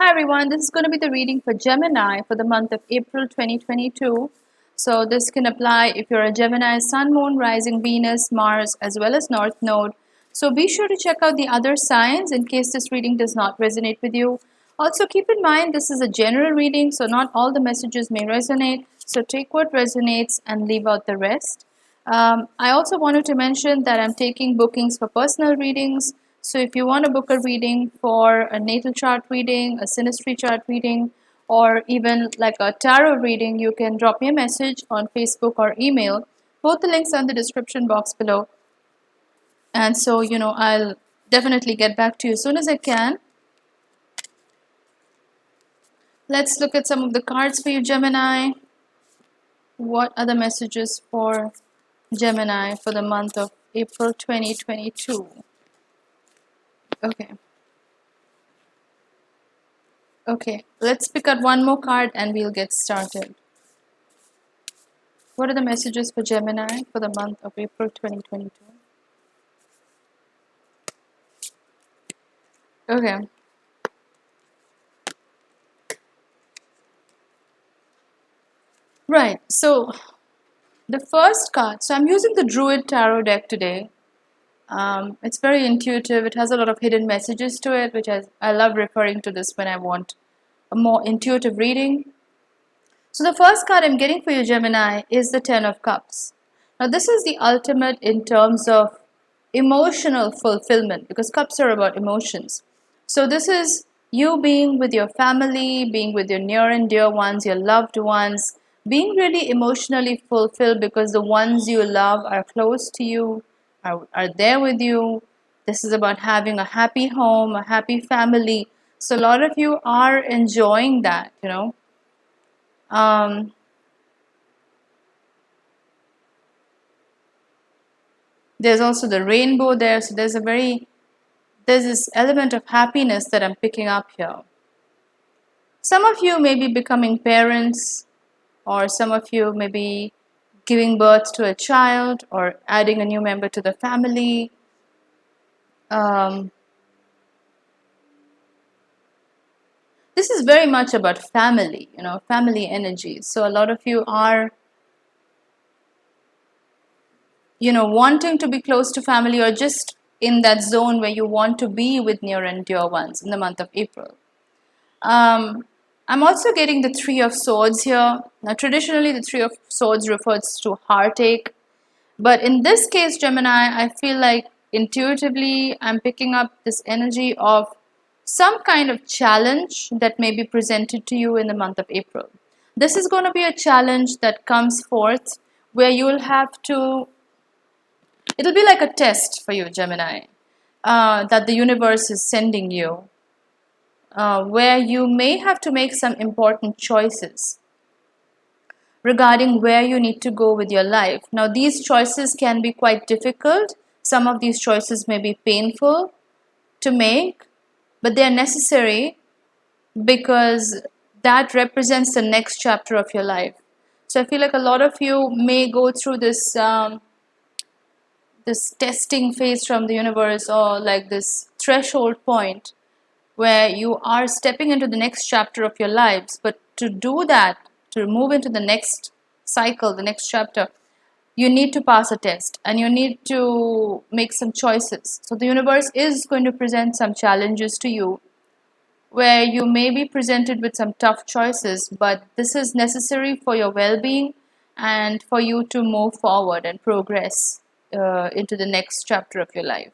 Hi everyone, this is going to be the reading for Gemini for the month of April 2022. So this can apply if you're a Gemini Sun, Moon, Rising, Venus, Mars, as well as North Node. So be sure to check out the other signs in case this reading does not resonate with you. Also keep in mind this is a general reading, so not all the messages may resonate. So take what resonates and leave out the rest. I also wanted to mention that I'm taking bookings for personal readings. So if you want to book a reading for a natal chart reading, a synastry chart reading, or even like a tarot reading, you can drop me a message on Facebook or email. Both the links are in the description box below. And so, I'll definitely get back to you as soon as I can. Let's look at some of the cards for you, Gemini. What are the messages for Gemini for the month of April 2022? Okay, let's pick out one more card and we'll get started. What are the messages for Gemini for the month of April 2022? Okay. Right, so the first card, so I'm using the Druid Tarot deck today. It's very intuitive. It has a lot of hidden messages to it, which I love referring to this when I want a more intuitive reading. So the first card I'm getting for you, Gemini, is the Ten of Cups. Now this is the ultimate in terms of emotional fulfillment, because cups are about emotions. So this is you being with your family, being with your near and dear ones, your loved ones, being really emotionally fulfilled because the ones you love are close to you, are there with you. This is about having a happy home, a happy family. So a lot of you are enjoying that. There's also the rainbow there, so there's this element of happiness that I'm picking up here. Some of you may be becoming parents, or some of you may be giving birth to a child or adding a new member to the family. This is very much about family, family energy. So a lot of you are wanting to be close to family, or just in that zone where you want to be with near and dear ones in the month of April. I'm also getting the Three of Swords here. Now, traditionally, the Three of Swords refers to heartache. But in this case, Gemini, I feel like intuitively I'm picking up this energy of some kind of challenge that may be presented to you in the month of April. This is going to be a challenge that comes forth where you'll have to, it'll be like a test for you, Gemini, that the universe is sending you, where you may have to make some important choices regarding where you need to go with your life. Now, these choices can be quite difficult. Some of these choices may be painful to make, but they're necessary because that represents the next chapter of your life. So I feel like a lot of you may go through this this testing phase from the universe, or like this threshold point where you are stepping into the next chapter of your lives. But to do that, to move into the next cycle, the next chapter, you need to pass a test and you need to make some choices. So the universe is going to present some challenges to you where you may be presented with some tough choices, but this is necessary for your well-being and for you to move forward and progress into the next chapter of your life.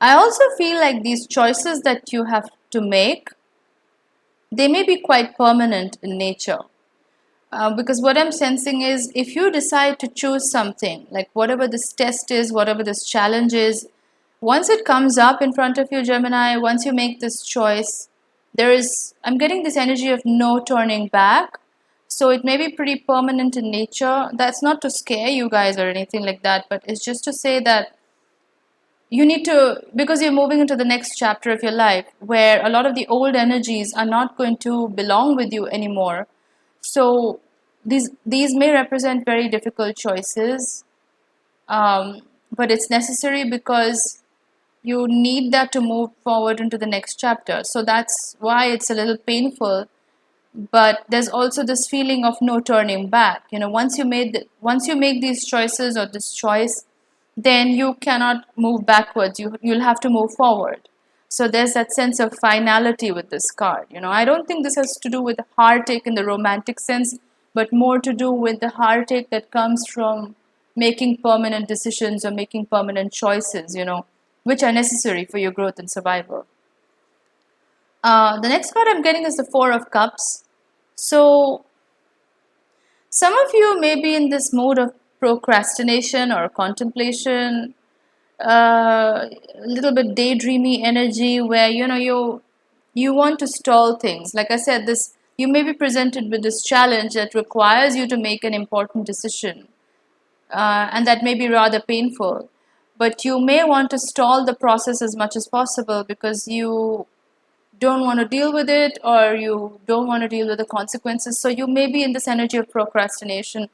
I also feel like these choices that you have to make, they may be quite permanent in nature. Because what I'm sensing is if you decide to choose something, like whatever this test is, whatever this challenge is, once it comes up in front of you, Gemini, once you make this choice, I'm getting this energy of no turning back. So it may be pretty permanent in nature. That's not to scare you guys or anything like that, but it's just to say that you need to, because you're moving into the next chapter of your life where a lot of the old energies are not going to belong with you anymore. So these may represent very difficult choices, but it's necessary because you need that to move forward into the next chapter. So that's why it's a little painful. But there's also this feeling of no turning back. Once you make these choices or this choice, then you cannot move backwards. You'll have to move forward. So there's that sense of finality with this card. I don't think this has to do with heartache in the romantic sense, but more to do with the heartache that comes from making permanent decisions or making permanent choices, which are necessary for your growth and survival. The next card I'm getting is the Four of Cups. So some of you may be in this mode of procrastination or contemplation, a little bit daydreamy energy where you want to stall things. Like I said, this you may be presented with this challenge that requires you to make an important decision, and that may be rather painful. But you may want to stall the process as much as possible because you don't want to deal with it, or you don't want to deal with the consequences. So you may be in this energy of procrastination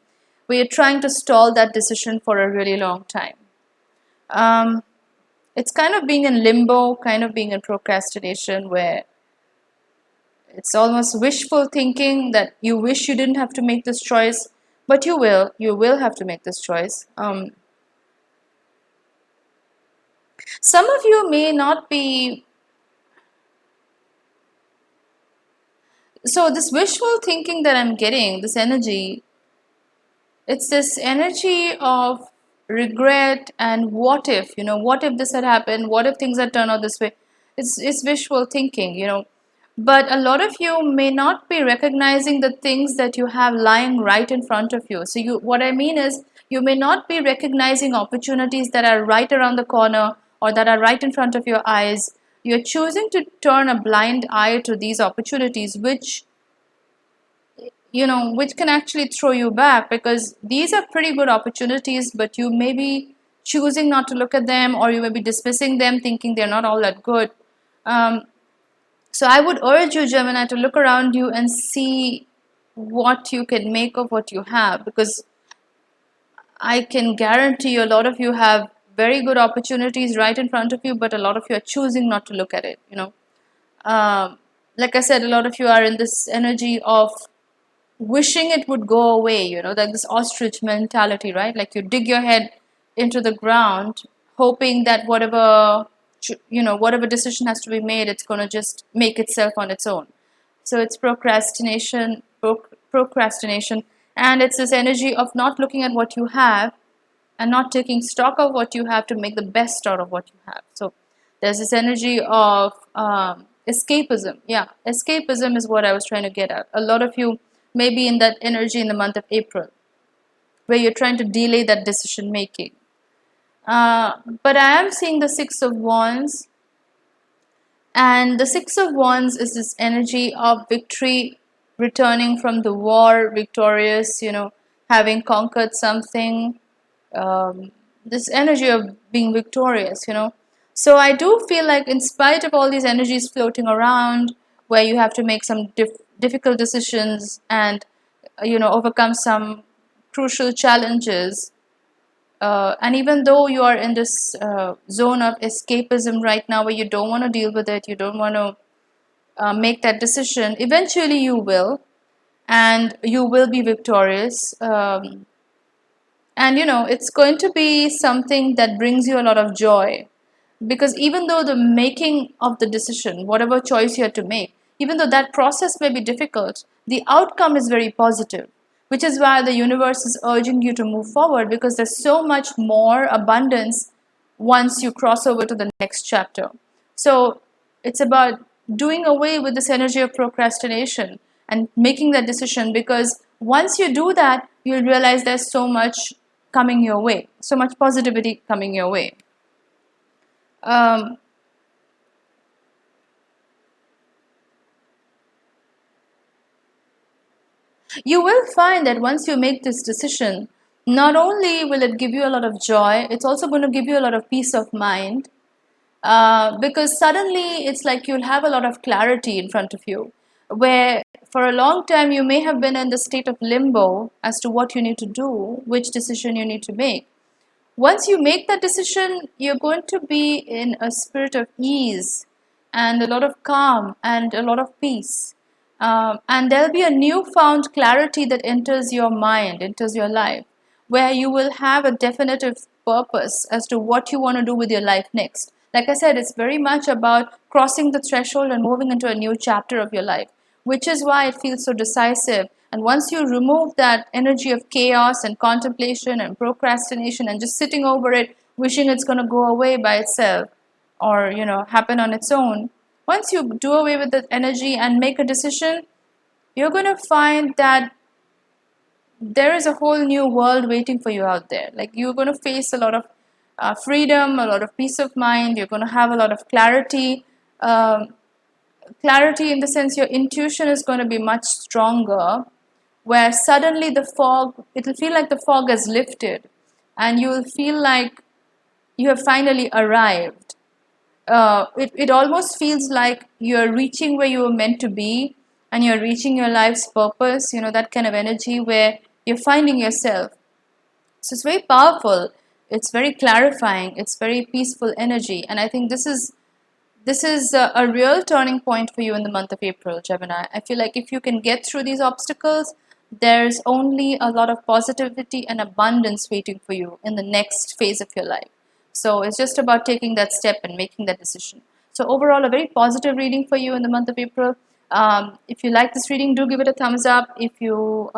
where you're trying to stall that decision for a really long time. It's kind of being in limbo, kind of being in procrastination, where it's almost wishful thinking that you wish you didn't have to make this choice, but you will have to make this choice. Some of you may not be. So this wishful thinking that I'm getting, this energy, it's this energy of regret and what if, what if this had happened? What if things had turned out this way? It's wishful thinking. But a lot of you may not be recognizing the things that you have lying right in front of you. So what I mean is, you may not be recognizing opportunities that are right around the corner or that are right in front of your eyes. You're choosing to turn a blind eye to these opportunities, which can actually throw you back, because these are pretty good opportunities, but you may be choosing not to look at them, or you may be dismissing them, thinking they're not all that good. So I would urge you, Gemini, to look around you and see what you can make of what you have, because I can guarantee you a lot of you have very good opportunities right in front of you, but a lot of you are choosing not to look at it. Like I said, a lot of you are in this energy of wishing it would go away, like this ostrich mentality, right? Like you dig your head into the ground, hoping that whatever decision has to be made, it's going to just make itself on its own. So it's procrastination, and it's this energy of not looking at what you have and not taking stock of what you have to make the best out of what you have. So there's this energy of escapism. Yeah, escapism is what I was trying to get at. A lot of you may be in that energy in the month of April, where you're trying to delay that decision making. But I am seeing the Six of Wands, and the Six of Wands is this energy of victory, returning from the war victorious, having conquered something. This energy of being victorious. So I do feel like, in spite of all these energies floating around, where you have to make some difficult decisions and overcome some crucial challenges, and even though you are in this zone of escapism right now, where you don't want to deal with it, you don't want to make that decision, eventually you will, and you will be victorious. And it's going to be something that brings you a lot of joy, because even though the making of the decision, whatever choice you had to make, even though that process may be difficult, the outcome is very positive, which is why the universe is urging you to move forward, because there's so much more abundance once you cross over to the next chapter. So it's about doing away with this energy of procrastination and making that decision, because once you do that, you'll realize there's so much coming your way, so much positivity coming your way. You will find that once you make this decision, not only will it give you a lot of joy, it's also going to give you a lot of peace of mind, because suddenly it's like you'll have a lot of clarity in front of you. where for a long time you may have been in the state of limbo as to what you need to do, which decision you need to make. Once you make that decision, you're going to be in a spirit of ease and a lot of calm and a lot of peace. And there'll be a newfound clarity that enters your mind, enters your life, where you will have a definitive purpose as to what you want to do with your life next. Like I said, it's very much about crossing the threshold and moving into a new chapter of your life, which is why it feels so decisive. And once you remove that energy of chaos and contemplation and procrastination and just sitting over it, wishing it's going to go away by itself or, happen on its own, once you do away with that energy and make a decision, you're going to find that there is a whole new world waiting for you out there. Like, you're going to face a lot of freedom, a lot of peace of mind. You're going to have a lot of clarity. Clarity in the sense your intuition is going to be much stronger, where suddenly it'll feel like the fog has lifted and you'll feel like you have finally arrived. It almost feels like you're reaching where you were meant to be and you're reaching your life's purpose, that kind of energy where you're finding yourself. So it's very powerful, it's very clarifying, it's very peaceful energy, and I think this is a real turning point for you in the month of April, Gemini. I feel like if you can get through these obstacles, there's only a lot of positivity and abundance waiting for you in the next phase of your life. So it's just about taking that step and making that decision. So overall, a very positive reading for you in the month of April. If you like this reading, do give it a thumbs up. If you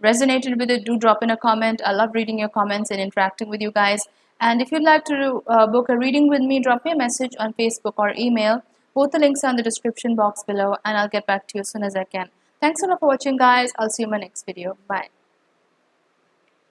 resonated with it, do drop in a comment. I love reading your comments and interacting with you guys. And if you'd like to book a reading with me, drop me a message on Facebook or email. Both the links are in the description box below, and I'll get back to you as soon as I can. Thanks a lot for watching, guys. I'll see you in my next video. Bye.